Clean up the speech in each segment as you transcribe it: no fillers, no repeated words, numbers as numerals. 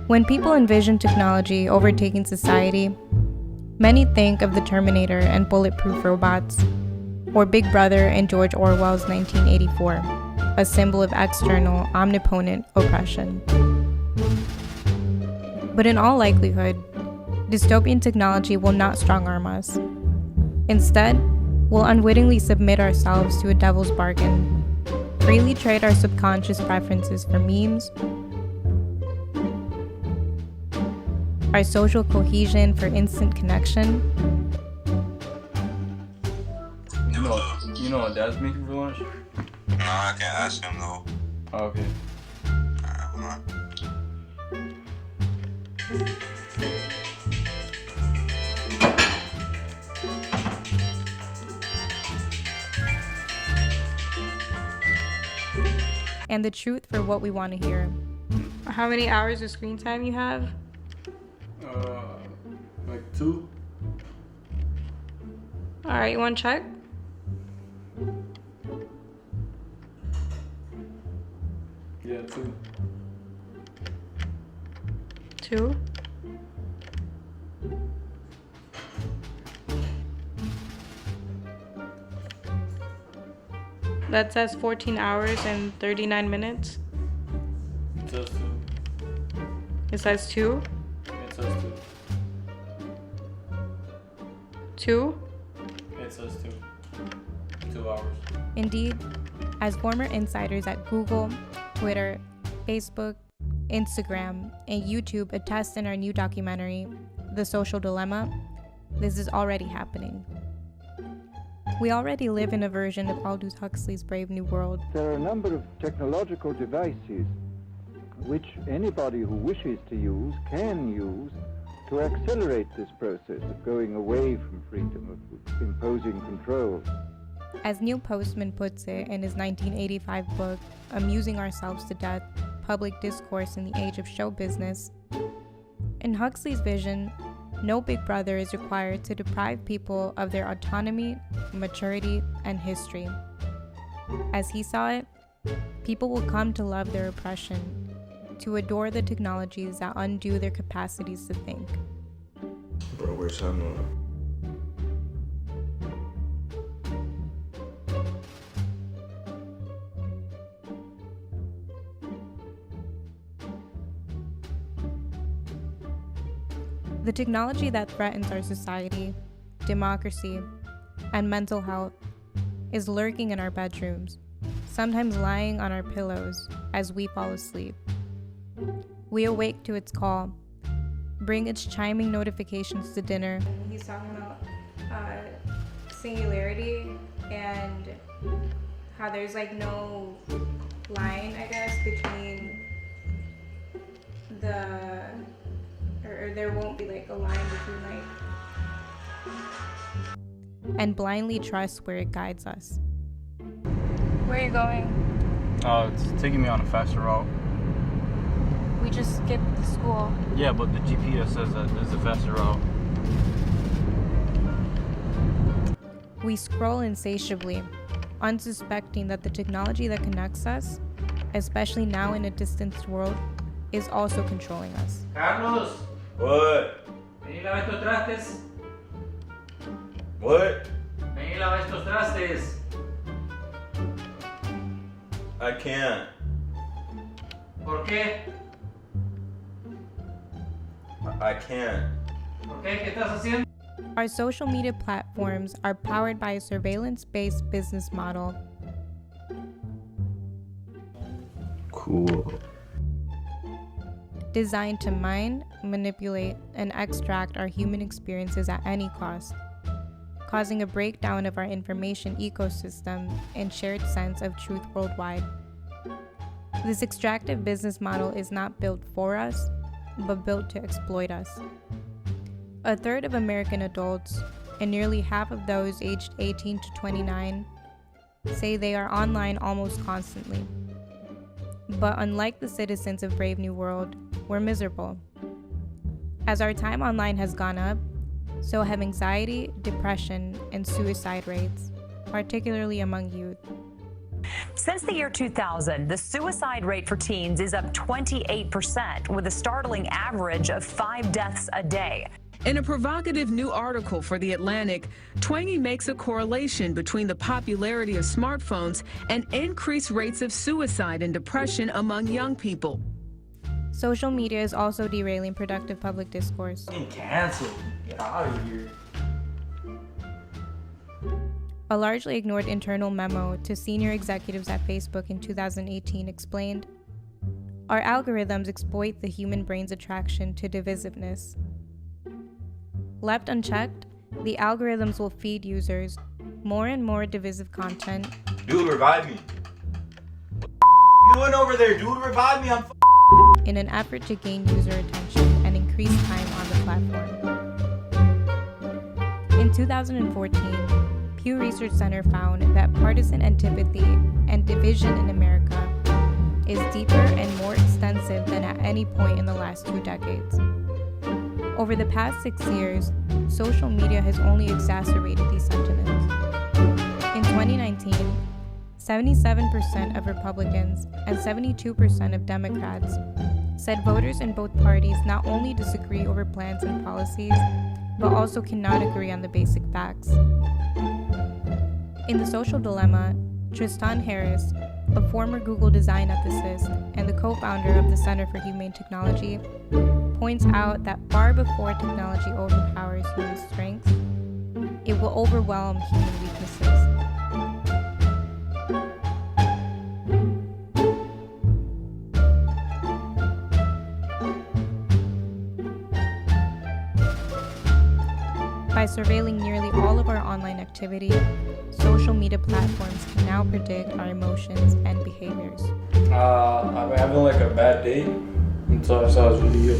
When people envision technology overtaking society, many think of the Terminator and bulletproof robots, or Big Brother and George Orwell's 1984, a symbol of external, omnipotent oppression. But in all likelihood, dystopian technology will not strong-arm us. Instead, we'll unwittingly submit ourselves to a devil's bargain, freely trade our subconscious preferences for memes, our social cohesion for instant connection. You know what Dad's making for lunch? No, I can ask him though. Oh, okay. Alright, hold on. And the truth for what we want to hear. How many hours of screen time you have? Like 2. Alright, you want to check? Yeah, 2. 2? That says 14 hours and 39 minutes. It says 2. It says 2? It says 2. 2? It says 2. 2 hours. Indeed, as former insiders at Google, Twitter, Facebook, Instagram, and YouTube attest in our new documentary, The Social Dilemma, this is already happening. We already live in a version of Aldous Huxley's Brave New World. There are a number of technological devices which anybody who wishes to use can use to accelerate this process of going away from freedom, of imposing control. As Neil Postman puts it in his 1985 book, Amusing Ourselves to Death, Public Discourse in the Age of Show Business, in Huxley's vision, no big brother is required to deprive people of their autonomy, maturity, and history. As he saw it, people will come to love their oppression, to adore the technologies that undo their capacities to think. Bro, where's Hannah? The technology that threatens our society, democracy, and mental health is lurking in our bedrooms, sometimes lying on our pillows as we fall asleep. We awake to its call, bring its chiming notifications to dinner. He's talking about singularity and how there's like no line, I guess, between or there won't be like a line between and blindly trust where it guides us. Where are you going? It's taking me on a faster route. We just skipped the school. Yeah, but the GPS says that there's a faster route. We scroll insatiably, unsuspecting that the technology that connects us, especially now in a distanced world, is also controlling us. Carlos, What? ven y lava estos trastes. What? Ven y lava estos trastes. I can't. ¿Por qué? I can't. ¿Por qué? ¿Qué estás haciendo? Our social media platforms are powered by a surveillance-based business model. Cool. Designed to mine, manipulate, and extract our human experiences at any cost, causing a breakdown of our information ecosystem and shared sense of truth worldwide. This extractive business model is not built for us, but built to exploit us. A third of American adults, and nearly half of those aged 18 to 29, say they are online almost constantly. But unlike the citizens of Brave New World, we're miserable. As our time online has gone up, so have anxiety, depression, and suicide rates, particularly among youth. Since the year 2000, the suicide rate for teens is up 28%, with a startling average of 5 deaths a day. In a provocative new article for The Atlantic, Twangy makes a correlation between the popularity of smartphones and increased rates of suicide and depression among young people. Social media is also derailing productive public discourse. Canceled. Get out of here. A largely ignored internal memo to senior executives at Facebook in 2018 explained, "Our algorithms exploit the human brain's attraction to divisiveness. Left unchecked, the algorithms will feed users more and more divisive content." Dude, revive me. What you doing over there, dude? Revive me. I'm in an effort to gain user attention and increase time on the platform. In 2014, Pew Research Center found that partisan antipathy and division in America is deeper and more extensive than at any point in the last 2 decades. Over the past 6 years, social media has only exacerbated these sentiments. In 2019, 77% of Republicans and 72% of Democrats said voters in both parties not only disagree over plans and policies, but also cannot agree on the basic facts. In The Social Dilemma, Tristan Harris, a former Google design ethicist and the co-founder of the Center for Humane Technology, points out that far before technology overpowers human strengths, it will overwhelm human weaknesses. By surveilling nearly all of our online activity, social media platforms can now predict our emotions and behaviors. I've been having like a bad day until I saw this video.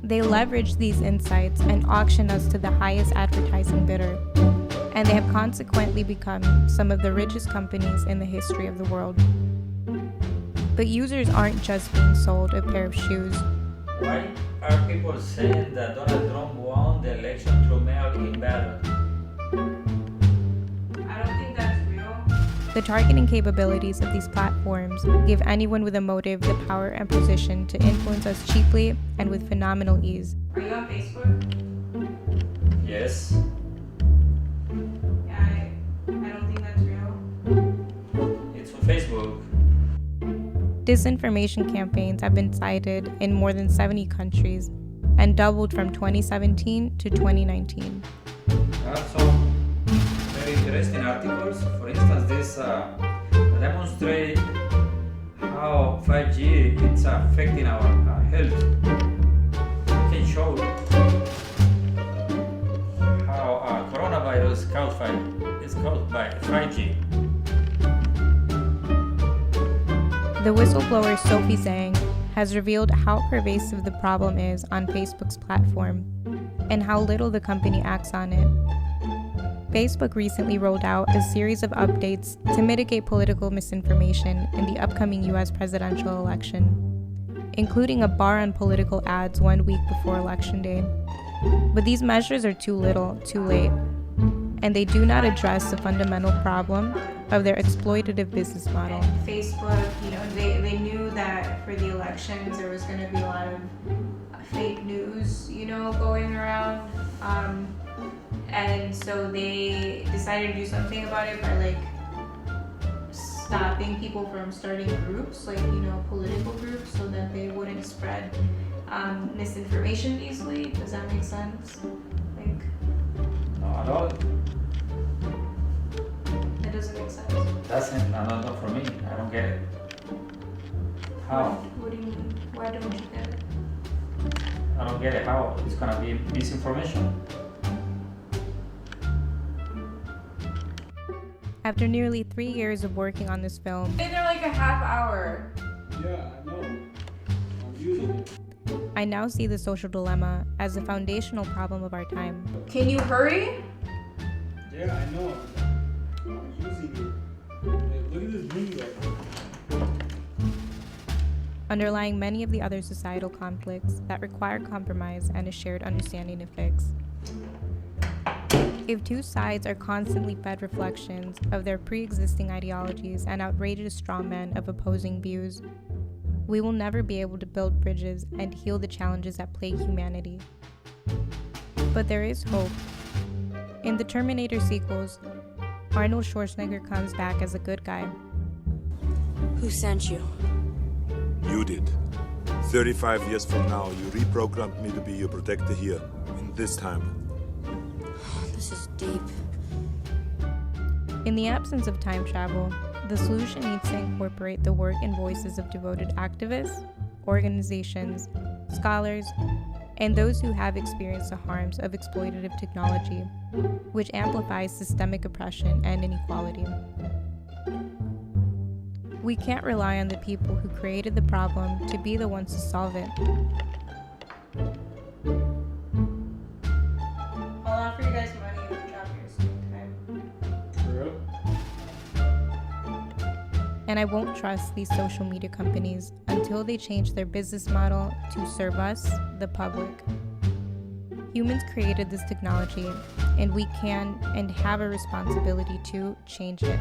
They leverage these insights and auction us to the highest advertising bidder, and they have consequently become some of the richest companies in the history of the world. But users aren't just being sold a pair of shoes. Why are people saying that Donald Trump won the election through mail-in ballot? I don't think that's real. The targeting capabilities of these platforms give anyone with a motive the power and position to influence us cheaply and with phenomenal ease. Are you on Facebook? Yes. Yeah, I don't think that's real. It's on Facebook. Disinformation campaigns have been cited in more than 70 countries and doubled from 2017 to 2019. There are some very interesting articles. For instance, this demonstrate how 5G is affecting our health. I can show how coronavirus is caused by 5G. The whistleblower Sophie Zhang has revealed how pervasive the problem is on Facebook's platform and how little the company acts on it. Facebook recently rolled out a series of updates to mitigate political misinformation in the upcoming US presidential election, including a bar on political ads 1 week before Election Day. But these measures are too little, too late, and they do not address the fundamental problem of their exploitative business model. Facebook, they knew that for the elections there was going to be a lot of fake news, going around. And so they decided to do something about it by stopping people from starting groups, political groups, so that they wouldn't spread misinformation easily. Does that make sense? No, at all. That doesn't make sense. Doesn't, not for me. I don't get it. How? What do you mean? Why don't you get it? I don't get it. How? It's gonna be misinformation. After nearly 3 years of working on this film, Been there like a half hour. Yeah, I know. I'm using it. I now see the social dilemma as a foundational problem of our time. Can you hurry? Yeah, I know. I'm using it. Hey, look at this ring right now. Underlying many of the other societal conflicts that require compromise and a shared understanding to fix. If two sides are constantly fed reflections of their pre-existing ideologies and outrageous strawmen of opposing views, we will never be able to build bridges and heal the challenges that plague humanity. But there is hope. In the Terminator sequels, Arnold Schwarzenegger comes back as a good guy. Who sent you? You did. 35 years from now, you reprogrammed me to be your protector here, in this time. This is deep. In the absence of time travel, the solution needs to incorporate the work and voices of devoted activists, organizations, scholars, and those who have experienced the harms of exploitative technology, which amplifies systemic oppression and inequality. We can't rely on the people who created the problem to be the ones to solve it. I'll offer you guys money if you drop your screen time. For real? And I won't trust these social media companies until they change their business model to serve us, the public. Humans created this technology, and we can and have a responsibility to change it.